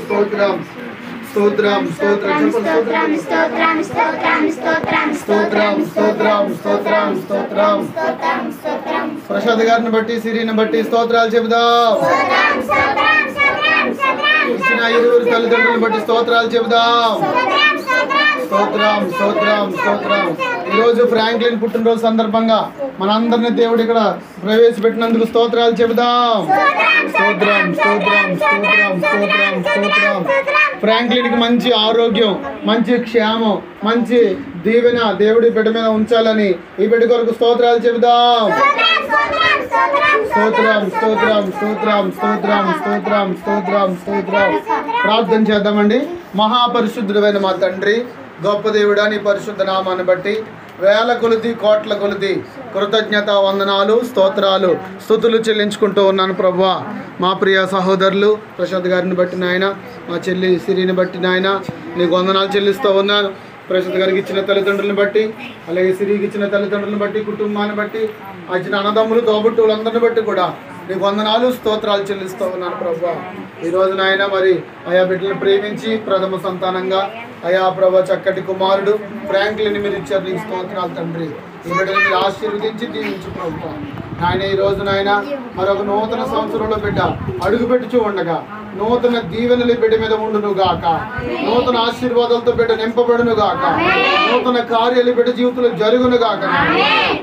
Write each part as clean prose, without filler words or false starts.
స్తోత్రం స్తోత్రం స్తోత్రం స్తోత్రం స్తోత్రం స్తోత్రం స్తోత్రం స్తోత్రం స్తోత్రం స్తోత్రం స్తోత్రం ప్రసాద్ గారిని బట్టి సిరిని బట్టి స్తోత్రాలు చెబుదాం. ఇచ్చిన ఇరువురు తల్లిదండ్రులను బట్టి స్తోత్రాలు చెబుదాం. స్తోత్రం స్తోత్రం స్తోత్రం. ఈరోజు ఫ్రాంక్లిన్ పుట్టినరోజు సందర్భంగా మనందరినీ దేవుడు ఇక్కడ ప్రవేశపెట్టినందుకు స్తోత్రాలు చెబుదాం. స్తోత్రం స్తోత్రం స్తోత్రం స్తోత్రం స్తోత్రం. ఫ్రాంక్లిన్కి మంచి ఆరోగ్యం, మంచి క్షేమం, మంచి దీవెన దేవుడి బిడ్డ మీద ఉంచాలని ఈ బిడ్డ కొరకు స్తోత్రాలు చెబుదాం. స్తోత్రం స్తోత్రం స్తోత్రం స్తోత్రం స్తోత్రం స్తోత్రం స్తోత్రం. ప్రార్థన చేద్దామండి. మహాపరిశుద్ధుడైన మా తండ్రి, గొప్ప దేవుడా, నీ పరిశుద్ధ నామాన్ని బట్టి వేల కొలది కోట్ల కొలది కృతజ్ఞత వందనాలు స్తోత్రాలు స్తుతులు చెల్లించుకుంటూ ఉన్నాను ప్రభువా. మా ప్రియ సహోదరులు ప్రసాద్ గారిని బట్టి నాయన, మా చెల్లి సిరిని బట్టి నాయన నీకు వందనాలు చెల్లిస్తూ ఉన్నాను. ప్రసాద్ గారికి ఇచ్చిన తల్లిదండ్రులను బట్టి, అలాగే సిరికి ఇచ్చిన తల్లిదండ్రులను బట్టి, కుటుంబాన్ని బట్టి, ఇచ్చిన అన్నదమ్ములు తోబుట్టువులందరిని బట్టి కూడా నీకు వందనాలు స్తోత్రాలు చెల్లిస్తూ ఉన్నాను ప్రభువా. ఈరోజు నాయన మరి అయా బిడ్డలను ప్రేమించి ప్రథమ సంతానంగా అయా ప్రభా చక్కటి కుమారుడు ఫ్రాంక్లిన్ మీరు ఇచ్చారు. నీకు స్తోత్రాలు తండ్రి. ఈ బిడ్డను మీరు ఆశీర్వదించి దీవించు ప్రభువా. నాయన ఈరోజు నాయన మరొక నూతన సంవత్సరంలో బిడ్డ అడుగు పెట్టుచూ ఉండగా నూతన దీవెనలు బిడ్డ మీద ఉండును గాక, నూతన ఆశీర్వాదాలతో బిడ్డ నింపబడును గాక, నూతన కార్యాలు బిడ్డ జీవితంలో జరుగును గాక.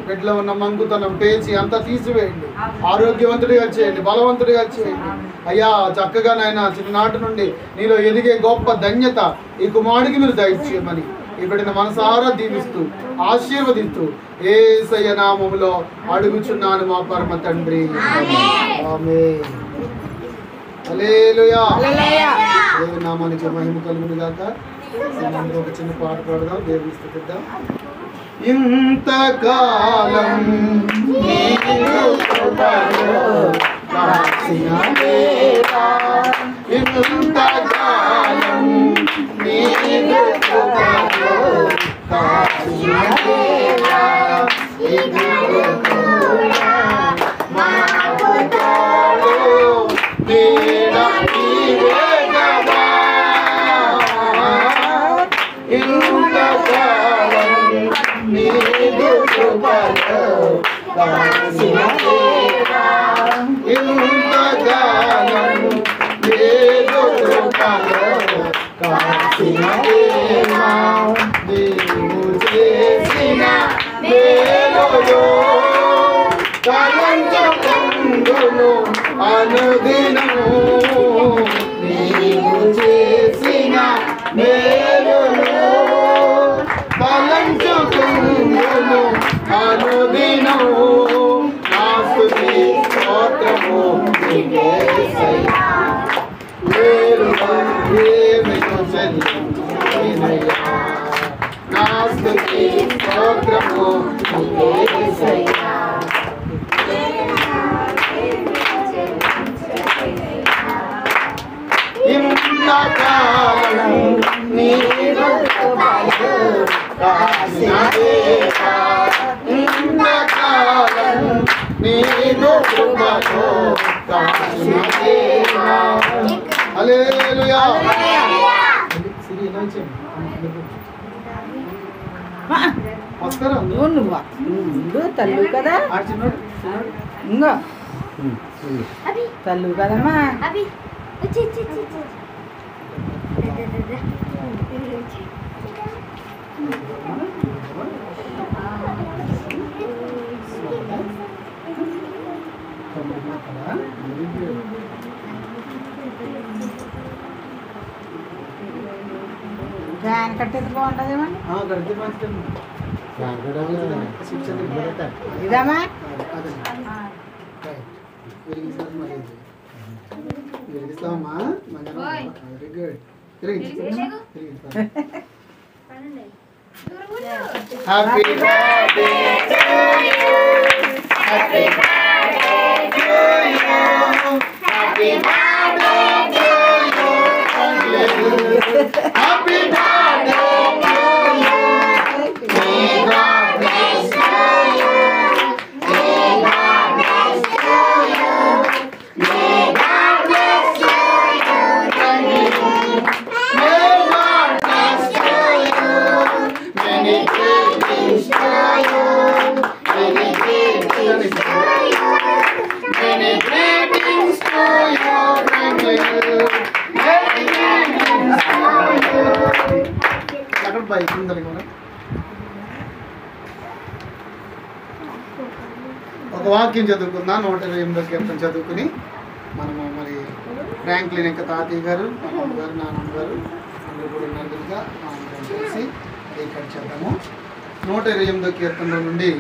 బిడ్డలో ఉన్న మంగుతనం పేచి అంతా తీసివేయండి, ఆరోగ్యవంతుడిగా చేయండి, బలవంతుడిగా చేయండి అయ్యా. చక్కగా నాయన చిన్ననాటి నుండి నీలో ఎదిగే గొప్ప ధన్యత ఈ కుమారుడికి మీరు దయచేయమని ఈ బిడ్డను మనసారా దీవిస్తూ ఆశీర్వదిస్తూ యేసయ్య నామములో అడుగుచున్నాను మా పరమ తండ్రి. ఆమేన్. హల్లెలూయా. దేవుని నామానికి మహిమ కలుగును గాక. ఒక చిన్న పాట పాడదాం, దేవుని స్తుతిద్దాం. ఇంతకాలం నీవు కృపలో కాచిన దేవా, ఇంతకాలం నీవు కృపలో కాచిన దేవా, ఇదిగో కూడా మాకు తోడు నీడ నీవే కదా. ఇంతకాలం నీవు కృపలో కాచిన దేవా, ఇంతకాలం నీవు కృపలో కాచిన దేవా, నీవు చేసిన మేలులో తలంచుకుందును అనుదినము, నీవు చేసిన మేలులో తలంచుకుందును అనుదినము. నా స్తుతి స్తోత్రము నీకే యేసయ్యా, వేరుగా ఏమిటో చెల్లించుకొనినయ్యా. నా స్తుతి స్తోత్రము నీకే యేసయ్యా. ఇంతకాలం నీవు కృపలో కాచిన దేవా, ఇంతకాలం నీవు కృపలో కాచిన దేవా. హల్లెలూయా. వస్తారా నువ్వు తల్లు కదా, ఇంకో తల్లు కదమ్మా. ఫ్యాన్ కట్టేది బాగుంటుందేమండి. ఇదమ్మా వెలిగిస్తామమ్మా. Very good. Happy birthday to you, happy birthday to you, happy birthday to you, happy birthday to you. May God bless you, may God bless you, may God bless you. May God bless you. Many greetings to you. Many greetings to you. Many greetings to you. Many greetings to you. అక్కడ బయట ఉండాలి మనం. ఒక వాక్యం చదువుకుందాం. 128వ కీర్తన చదువుకుని మనము మరి ఫ్రాంక్లిన్ యొక్క తాతయ్య గారు, అమ్మమ్మ గారు, నాన్నమ్మ గారు అందరూ కూడా ఉన్నట్టుగా అందరం కలిసి ఇక్కడ చేద్దాము. 128వ కీర్తనలో నుండి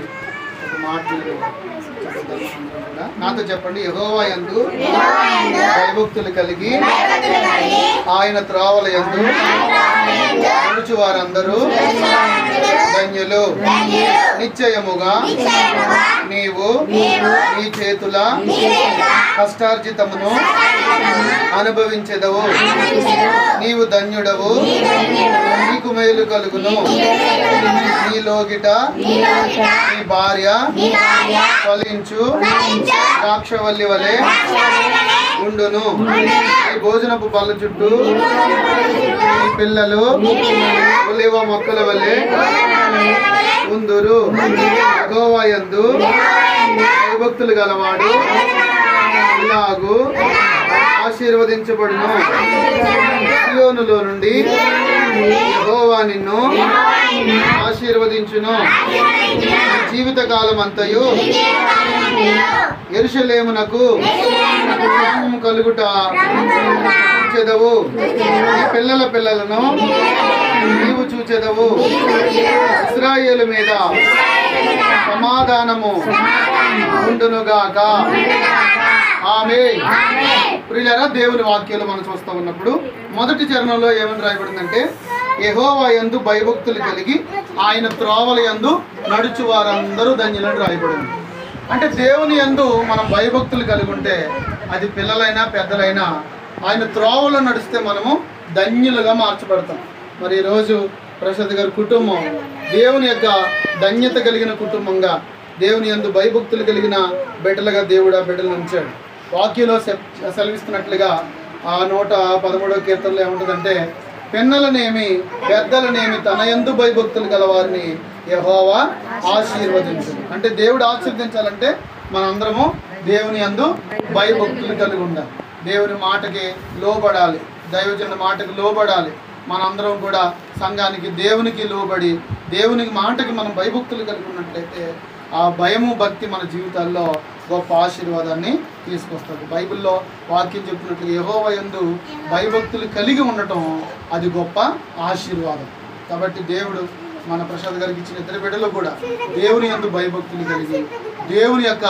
ఒక మాట చదువుతాము అందరం కూడా. నాతో చెప్పండి. యెహోవా యందు భయభక్తులు కలిగి ఆయన త్రోవల యందు నడుచు వారందరూ ధన్యులు. నిశ్చయముగా నీవు నీ చేతుల కష్టార్జితమును అనుభవించెదవు. నీవు ధన్యుడవు, నీకు మేలు కలుగును. నీ లోగిట నీ భార్య ఫలించు ద్రాక్షవల్లి వలె ఉండును. ఈ భోజనపు బల్ల చుట్టూ ఈ పిల్లలు ఒలివ మొక్కల వలె ఉందురు. యెహోవా యందు భయభక్తులు గలవాడు ఇలాగు ఆశీర్వదించబడును. సియోనులో నుండి యెహోవా నిన్ను ఆశీర్వదించును. జీవిత కాలం అంతయు యెరూషలేమునకు క్షేమము కలుగుట చూచెదవు. నీ పిల్లల పిల్లలను నీవు చూచెదవు. ఇశ్రాయేలు మీద సమాధానము ఉండునుగాక. ఆమేన్. ప్రియులారా, దేవుని వాక్యాలు మనం చూస్తూ ఉన్నప్పుడు మొదటి చరణంలో ఏమని రాయబడిందంటే, యెహోవా యందు భయభక్తులు కలిగి ఆయన త్రోవల యందు నడుచు వారందరూ ధన్యులని రాయబడింది. అంటే దేవుని యందు మనం భయభక్తులు కలిగి ఉంటే, అది పిల్లలైనా పెద్దలైనా, ఆయన త్రోవలో నడిస్తే మనము ధన్యులుగా మార్చబడతాం. మరి ఈరోజు ప్రసాద్ గారి కుటుంబం దేవుని యొక్క ధన్యత కలిగిన కుటుంబంగా, దేవుని యందు భయభక్తులు కలిగిన బిడ్డలుగా దేవుడు ఆ బిడ్డలు ఉంచాడు. వాక్యంలో సెలవిస్తున్నట్లుగా ఆ 113వ కీర్తనలో ఏముంటుందంటే, పిన్నలనేమి పెద్దలనేమి తన యందు భయభక్తులు గల వారిని యెహోవా ఆశీర్వదించు. అంటే దేవుడు ఆశీర్వదించాలంటే మనందరము దేవుని యందు భయభక్తులు కలిగి ఉండాలి. దేవుని మాటకి లోబడాలి, దైవజనుల మాటకి లోబడాలి. మనందరం కూడా సంఘానికి దేవునికి లోబడి దేవునికి మాటకి మనం భయభక్తులు కలిగి ఉన్నట్లయితే ఆ భయము భక్తి మన జీవితాల్లో గొప్ప ఆశీర్వాదాన్ని తీసుకొస్తుంది. బైబిల్లో వాక్యం చెప్పినట్లు యెహోవా యందు భయభక్తులు కలిగి ఉండటం అది గొప్ప ఆశీర్వాదం. కాబట్టి దేవుడు మన ప్రసాద్ గారికి ఇచ్చిన ఇద్దరు బిడ్డలు కూడా దేవుని యందు భయభక్తులు కలిగి దేవుని యొక్క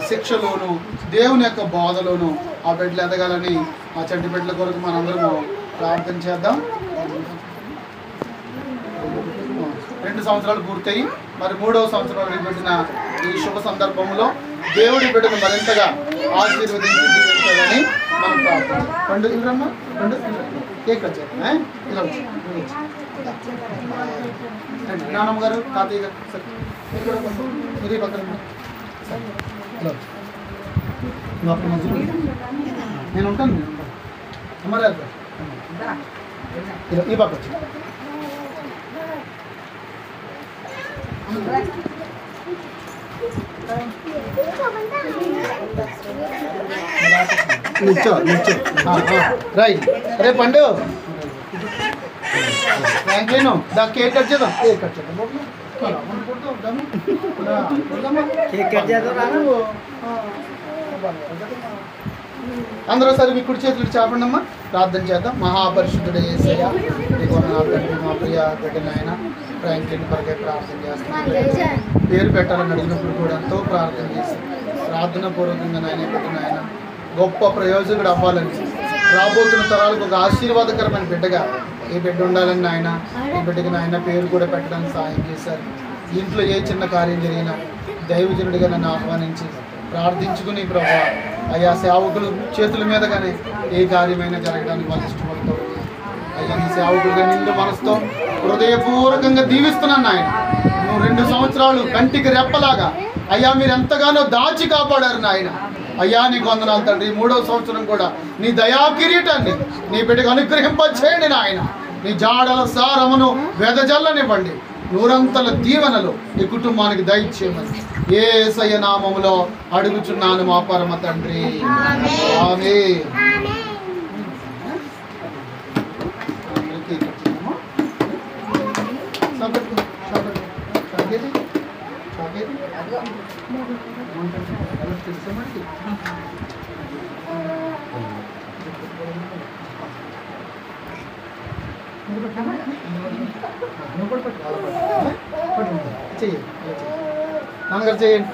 శిక్షలోను దేవుని యొక్క బోధలోను ఆ బిడ్డలు ఎదగాలని ఆ చంటి బిడ్డల కొరకు మనందరము ప్రార్థన చేద్దాం. 2 సంవత్సరాలు పూర్తయి మరి 3వ సంవత్సరంలో పెట్టిన ఈ శుభ సందర్భంలో దేవుడి బిడ్డను మరింతగా ఆశీర్వదించి దీవించాలని మనం ప్రార్థన. పండు ఇల్లమ్మా, పండు కేక్ వచ్చారు. ఇలా నానమ్మ గారు, తాతయ్య గారు, మీరు పక్కన నేను ఉంటాను. అమ్మరా ఈ పక్క వచ్చి నిల్చో నిల్చో రైట్. అరే పండు ఫ్రాంక్లిన్ దా కేక్ కట్ చేద్దాం. కేక్ కట్ చేద్దాం. అందరూ సరే మీ కుడి చేతులు చాపండి అమ్మా. ప్రార్థన చేద్దాం. మహాపరిశుద్ధుడు యేసయ్య, నీకు వందనాలు తండ్రి. మా ప్రియ బిడ్డలు ఆయన ఫ్రాంక్లిన్ కొరకే ప్రార్థన చేస్తున్నాం. పేరు పెట్టాలని అడిగినప్పుడు కూడా ఎంతో ప్రార్థన చేసి ప్రార్థన పూర్వకంగా నాయన బిడ్డను ఆయన గొప్ప ప్రయోజకుడు అవ్వాలని, రాబోతున్న తరాలకు ఒక ఆశీర్వాదకరమైన బిడ్డగా ఈ బిడ్డ ఉండాలని నాయన ఈ బిడ్డకి నాయన పేరు కూడా పెట్టడానికి సహాయం చేశారు. ఇంట్లో ఏ చిన్న కార్యం జరిగినా దైవజనుడిగా నన్ను ఆహ్వానించి ప్రార్థించుకుని ప్రభా అయ్యా సేవకులు చేతుల మీద కానీ ఏ కార్యమైనా జరగడానికి వాళ్ళు ఇష్టపడతారు. అయ్యా నీ సేవకులుగా నిండు మనసుతో హృదయపూర్వకంగా దీవిస్తున్నాను ఆయన. నువ్వు 2 సంవత్సరాలు కంటికి రెప్పలాగా అయ్యా మీరు ఎంతగానో దాచి కాపాడారు నాయన. అయ్యా నీకు వందనాలు తండ్రి. 3వ సంవత్సరం కూడా నీ దయా కిరీటాన్ని నీ బిడ్డకు అనుగ్రహింపచేయండి నాయన. నీ జాడల సారమును వెదజల్లనివ్వండి. నూరంతల దీవెనలు ఈ కుటుంబానికి దయచేయమని యేసయ్య నామములో అడుగుచున్నాను మా పరమ తండ్రి. ఆమేన్. నాన్నగారు చేయండి.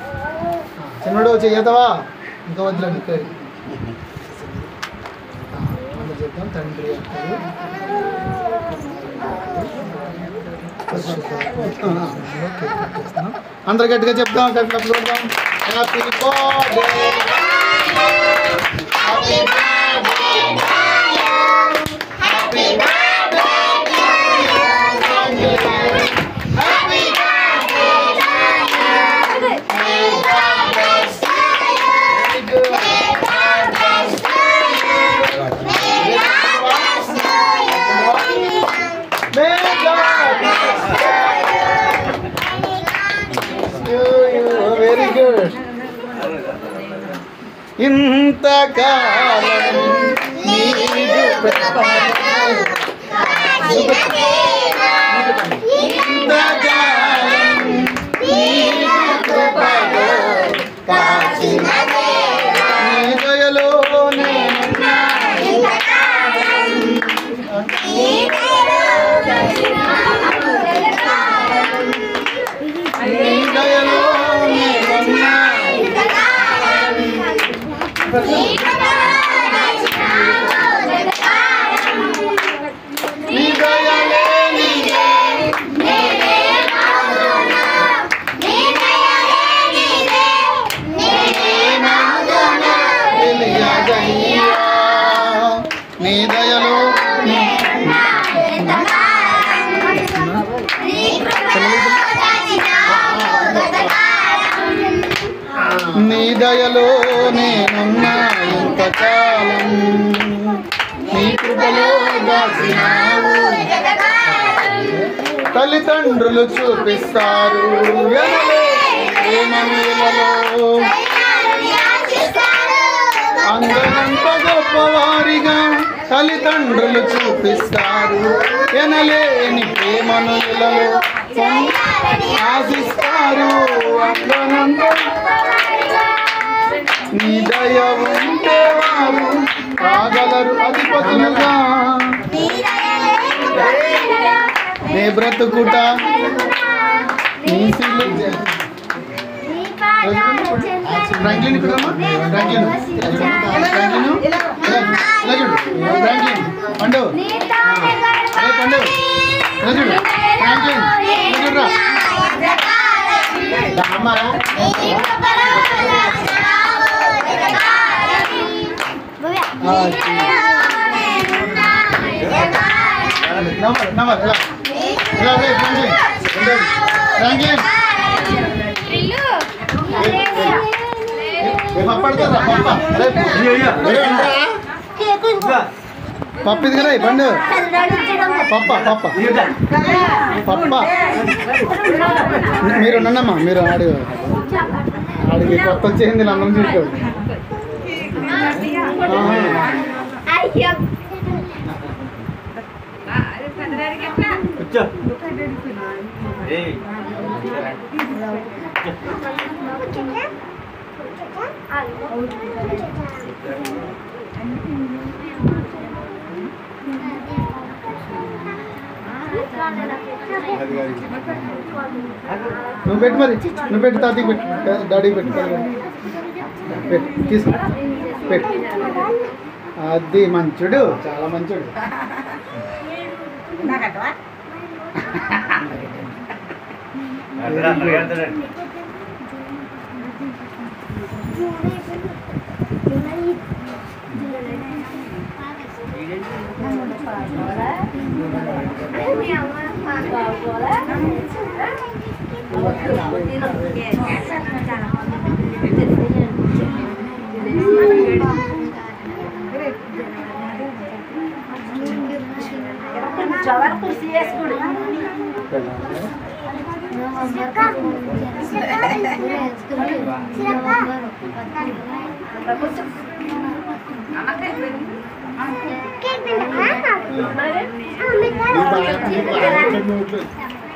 చిన్నడు చెయ్యతావా? ఇంకా వద్దులండి ఇక్కడ చెప్తాం. తండ్రి అందరు గట్టిగా చెప్తాం. Happy birthday. Very good. ఇంతకాలం నీ దయలో నీ దయలో నేనున్నా ఇంతకాలం, నీ కృపలో దాచినావు. తల్లిదండ్రులు చూపిస్తారు అందరంత గొప్పవారిగా, తల్లిదండ్రులు చూపిస్తారు ఎనలేని ప్రేమను ఇలలో ఆశిస్తారు. నీ దయ ఉంటే వారు కాగలరు అధిపతులుగా. నీ బ్రతుకుట నీ ఫ్రాంక్లిన్ ఇక్కడ ఫ్రాంక్లిన్ ఫ్రాంక్లిన్ పండు పండు చూడు ఫ్రాంక్లిన్ చూడరా పప్పు ఇది కదా పండు పప్ప పప్ప పప్ప మీరు ఉన్నామ్మా, మీరు ఆడికి కొత్త వచ్చేసింది అన్నం చూసుకో. నువ్వు పెట్టు మరి, నువ్వు పెట్టు, తాతకి పెట్టు, డాడీకి పెట్టు, పెట్టు తీసుకో పెట్టు. అది మంచుడు, చాలా మంచుడు.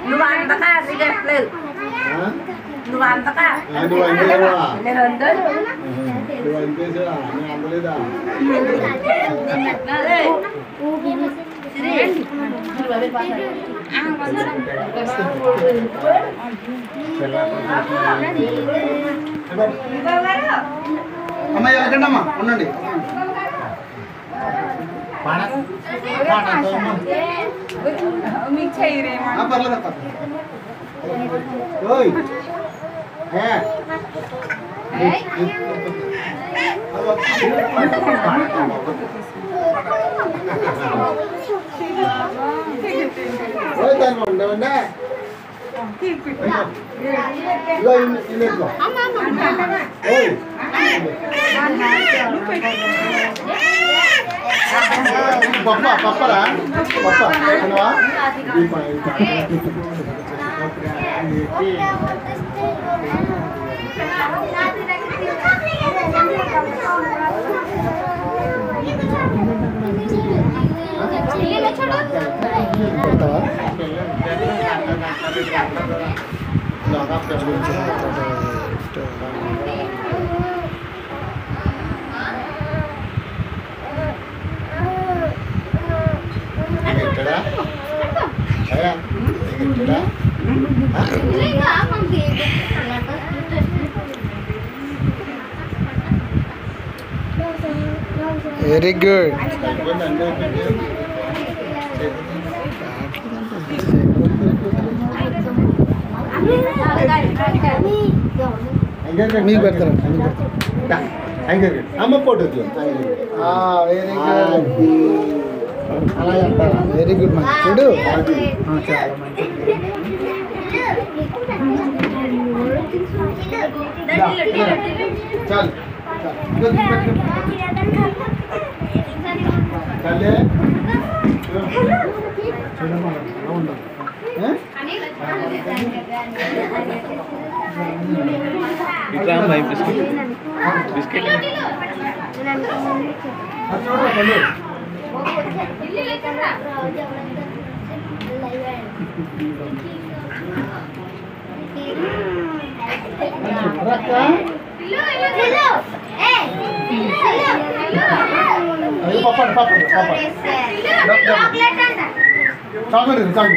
నువ్వు అంతగా అసలు నువ్వు అంతగా నేను అందరూ అమ్మ వెళ్ళకండి అమ్మా ఉండండి మీకు చేయరేమో పర్లేదు పప్పరా పప్ప వెరీ గుడ్ మీకు పెడతారు అమ్మ photo very good very good మంచి చూడు చాలా మంచి చాలు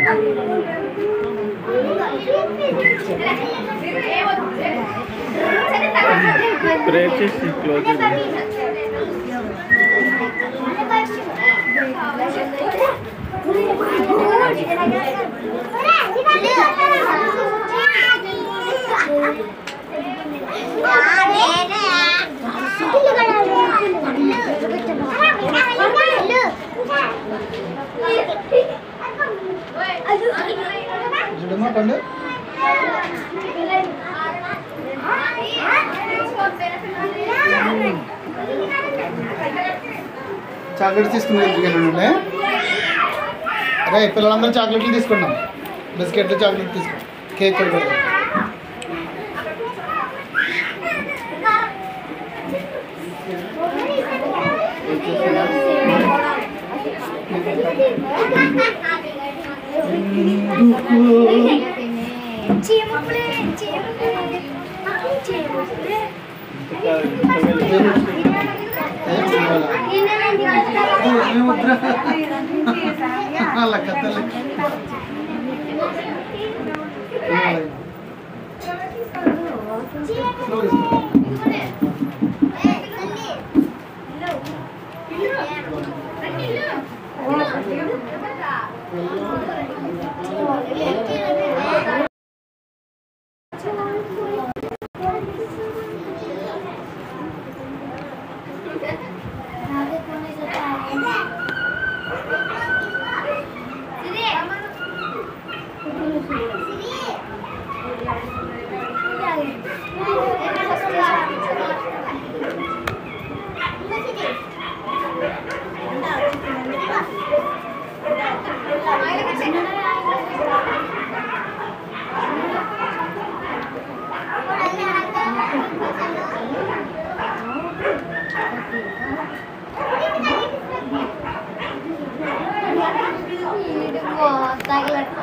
చాక్లెట్ తీసుకుని అరే పిల్లలందరూ చాక్లెట్లు తీసుకున్నాం బిస్కెట్లు చాక్లెట్ తీసుకున్నాం కేక్ కూడా పెడతాం తగలట